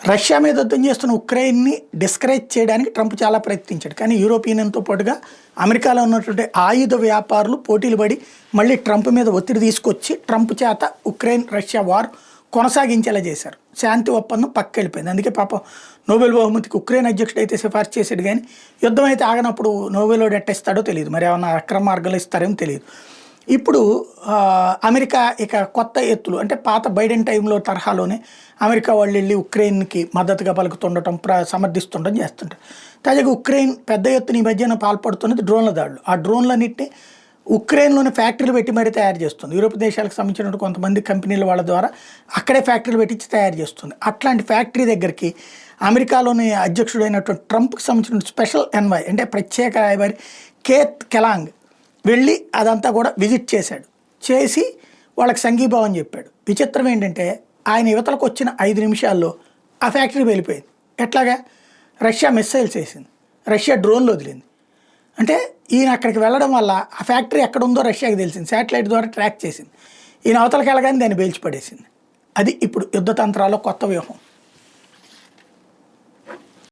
Russia మీద యుద్ధం చేస్తున్న ఉక్రెయిన్ని డిస్కరేజ్ చేయడానికి ట్రంప్ చాలా ప్రయత్నించాడు. కానీ యూరోపియన్ యూనియన్తో పాటుగా అమెరికాలో ఉన్నటువంటి ఆయుధ వ్యాపారులు పోటీలు పడి మళ్ళీ ట్రంప్ మీద ఒత్తిడి తీసుకొచ్చి ట్రంప్ చేత ఉక్రెయిన్ రష్యా వార్ కొనసాగించేలా చేశారు. శాంతి ఒప్పందం పక్కెళ్ళిపోయింది. అందుకే పాపం నోబెల్ బహుమతికి ఉక్రెయిన్ అధ్యక్షుడు అయితే సిఫార్సు చేసాడు. కానీ యుద్ధం అయితే ఆగనప్పుడు నోబెల్ ఎట్టేస్తాడో తెలియదు, మరి ఏమన్నా అక్రమ మార్గాలు ఇస్తారేమో తెలియదు. ఇప్పుడు అమెరికా ఇక కొత్త ఎత్తులు అంటే పాత బైడెన్ టైంలో తరహాలోనే అమెరికా వాళ్ళు వెళ్ళి ఉక్రెయిన్కి మద్దతుగా పలుకుతుండటం సమర్థిస్తుండటం చేస్తుంటారు. తాజాగా ఉక్రెయిన్ పెద్ద ఎత్తున ఈ మధ్యన పాల్పడుతున్నది డ్రోన్ల దాడులు. ఆ డ్రోన్లన్నింటినీ ఉక్రెయిన్లోని ఫ్యాక్టరీలు పెట్టి మరీ తయారు చేస్తుంది. యూరోప్ దేశాలకు సంబంధించిన కొంతమంది కంపెనీల వాళ్ళ ద్వారా అక్కడే ఫ్యాక్టరీలు పెట్టించి తయారు చేస్తుంది. అట్లాంటి ఫ్యాక్టరీ దగ్గరికి అమెరికాలోని అధ్యక్షుడైనటువంటి ట్రంప్కి సంబంధించిన స్పెషల్ ఎన్వై అంటే ప్రత్యేక రాయబారి కేత్ కెలాంగ్ వెళ్ళి అదంతా కూడా విజిట్ చేశాడు. చేసి వాళ్ళకి సంఘీభావం చెప్పాడు. విచిత్రం ఏంటంటే ఆయన యువతలకు వచ్చిన 5 నిమిషాల్లో ఆ ఫ్యాక్టరీ వెళ్ళిపోయింది. ఎట్లాగా? రష్యా మిస్సైల్స్ వేసింది, రష్యా డ్రోన్లు వదిలింది. అంటే ఈయన అక్కడికి వెళ్ళడం వల్ల ఆ ఫ్యాక్టరీ ఎక్కడ ఉందో రష్యాకి తెలిసింది, శాటిలైట్ ద్వారా ట్రాక్ చేసింది. ఈయన అవతలకి వెళ్ళగానే దాన్ని పేల్చిపడేసింది. అది ఇప్పుడు యుద్ధ తంత్రాల్లో కొత్త వ్యూహం.